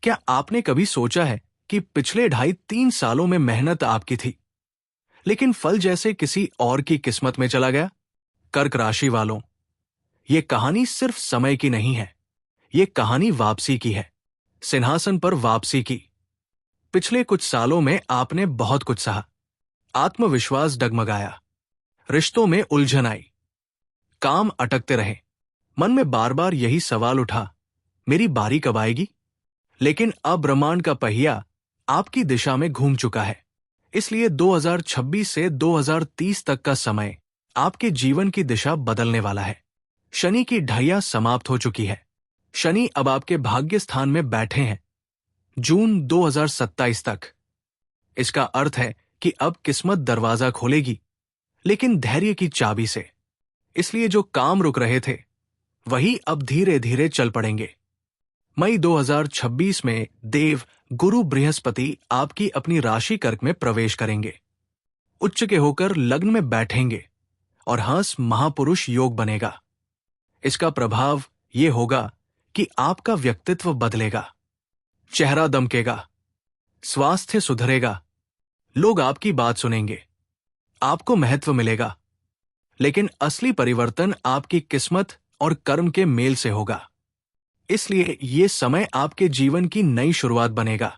क्या आपने कभी सोचा है कि पिछले 2.5-3 सालों में मेहनत आपकी थी, लेकिन फल जैसे किसी और की किस्मत में चला गया? कर्क राशि वालों, ये कहानी सिर्फ समय की नहीं है, ये कहानी वापसी की है, सिंहासन पर वापसी की। पिछले कुछ सालों में आपने बहुत कुछ सहा, आत्मविश्वास डगमगाया, रिश्तों में उलझन आई, काम अटकते रहे, मन में बार बार यही सवाल उठा, मेरी बारी कब आएगी? लेकिन अब ब्रह्मांड का पहिया आपकी दिशा में घूम चुका है। इसलिए 2026 से 2030 तक का समय आपके जीवन की दिशा बदलने वाला है। शनि की ढैया समाप्त हो चुकी है। शनि अब आपके भाग्य स्थान में बैठे हैं जून 2027 तक। इसका अर्थ है कि अब किस्मत दरवाजा खोलेगी, लेकिन धैर्य की चाबी से। इसलिए जो काम रुक रहे थे वही अब धीरे धीरे चल पड़ेंगे। मई 2026 में देव गुरु बृहस्पति आपकी अपनी राशि कर्क में प्रवेश करेंगे, उच्च के होकर लग्न में बैठेंगे और हंस महापुरुष योग बनेगा। इसका प्रभाव ये होगा कि आपका व्यक्तित्व बदलेगा, चेहरा दमकेगा, स्वास्थ्य सुधरेगा, लोग आपकी बात सुनेंगे, आपको महत्व मिलेगा। लेकिन असली परिवर्तन आपकी किस्मत और कर्म के मेल से होगा। इसलिए ये समय आपके जीवन की नई शुरुआत बनेगा।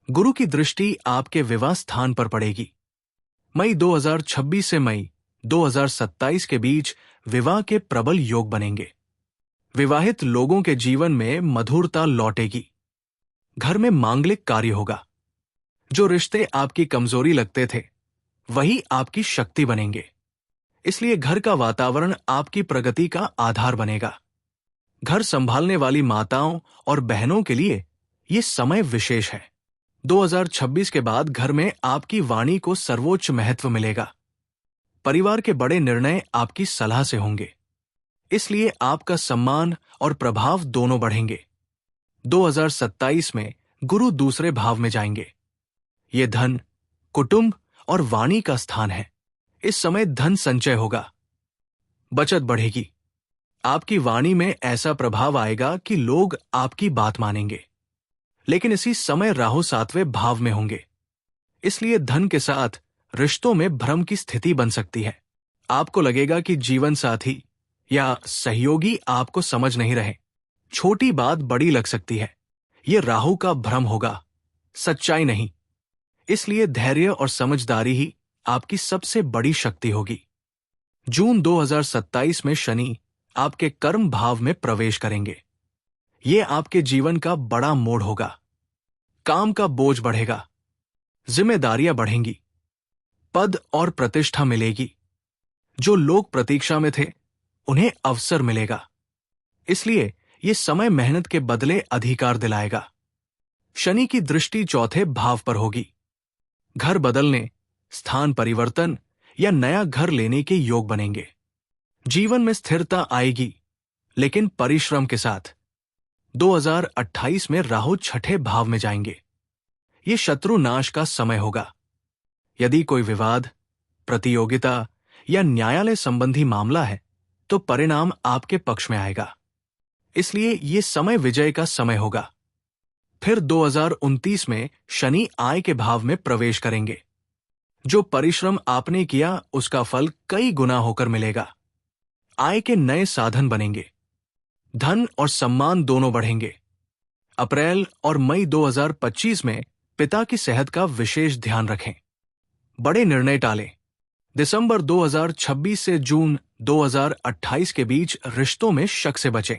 गुरु की दृष्टि आपके विवाह स्थान पर पड़ेगी। मई 2026 से मई 2027 के बीच विवाह के प्रबल योग बनेंगे। विवाहित लोगों के जीवन में मधुरता लौटेगी। घर में मांगलिक कार्य होगा। जो रिश्ते आपकी कमजोरी लगते थे वही आपकी शक्ति बनेंगे। इसलिए घर का वातावरण आपकी प्रगति का आधार बनेगा। घर संभालने वाली माताओं और बहनों के लिए यह समय विशेष है। 2026 के बाद घर में आपकी वाणी को सर्वोच्च महत्व मिलेगा। परिवार के बड़े निर्णय आपकी सलाह से होंगे। इसलिए आपका सम्मान और प्रभाव दोनों बढ़ेंगे। 2027 में गुरु दूसरे भाव में जाएंगे। ये धन, कुटुंब और वाणी का स्थान है। इस समय धन संचय होगा, बचत बढ़ेगी। आपकी वाणी में ऐसा प्रभाव आएगा कि लोग आपकी बात मानेंगे। लेकिन इसी समय राहु 7वें भाव में होंगे। इसलिए धन के साथ रिश्तों में भ्रम की स्थिति बन सकती है। आपको लगेगा कि जीवन साथी या सहयोगी आपको समझ नहीं रहे। छोटी बात बड़ी लग सकती है। यह राहु का भ्रम होगा, सच्चाई नहीं। इसलिए धैर्य और समझदारी ही आपकी सबसे बड़ी शक्ति होगी। जून 2027 में शनि आपके कर्म भाव में प्रवेश करेंगे। यह आपके जीवन का बड़ा मोड़ होगा। काम का बोझ बढ़ेगा, जिम्मेदारियां बढ़ेंगी, पद और प्रतिष्ठा मिलेगी। जो लोग प्रतीक्षा में थे उन्हें अवसर मिलेगा। इसलिए यह समय मेहनत के बदले अधिकार दिलाएगा। शनि की दृष्टि चौथे भाव पर होगी। घर बदलने, स्थान परिवर्तन या नया घर लेने के योग बनेंगे। जीवन में स्थिरता आएगी, लेकिन परिश्रम के साथ। 2028 में राहु छठे भाव में जाएंगे। ये शत्रु नाश का समय होगा। यदि कोई विवाद, प्रतियोगिता या न्यायालय संबंधी मामला है तो परिणाम आपके पक्ष में आएगा। इसलिए ये समय विजय का समय होगा। फिर 2029 में शनि आय के भाव में प्रवेश करेंगे। जो परिश्रम आपने किया उसका फल कई गुना होकर मिलेगा। आय के नए साधन बनेंगे। धन और सम्मान दोनों बढ़ेंगे। अप्रैल और मई 2025 में पिता की सेहत का विशेष ध्यान रखें। बड़े निर्णय टालें। दिसंबर 2026 से जून 2028 के बीच रिश्तों में शक से बचें।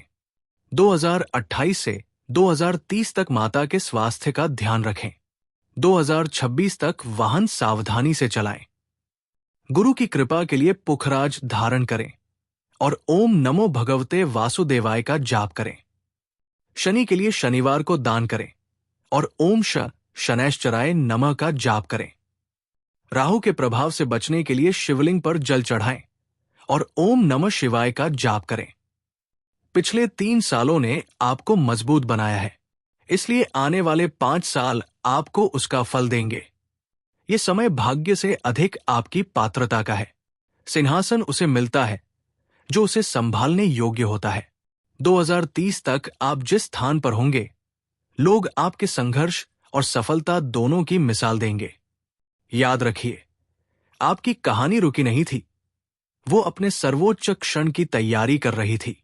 2028 से 2030 तक माता के स्वास्थ्य का ध्यान रखें। 2026 तक वाहन सावधानी से चलाएं। गुरु की कृपा के लिए पुखराज धारण करें और ओम नमो भगवते वासुदेवाय का जाप करें। शनि के लिए शनिवार को दान करें और ओम शनैश्चराय नमः का जाप करें। राहु के प्रभाव से बचने के लिए शिवलिंग पर जल चढ़ाएं और ओम नमः शिवाय का जाप करें। पिछले 3 सालों ने आपको मजबूत बनाया है, इसलिए आने वाले 5 साल आपको उसका फल देंगे। ये समय भाग्य से अधिक आपकी पात्रता का है। सिंहासन उसे मिलता है जो उसे संभालने योग्य होता है। 2030 तक आप जिस स्थान पर होंगे लोग आपके संघर्ष और सफलता दोनों की मिसाल देंगे। याद रखिए, आपकी कहानी रुकी नहीं थी, वो अपने सर्वोच्च क्षण की तैयारी कर रही थी।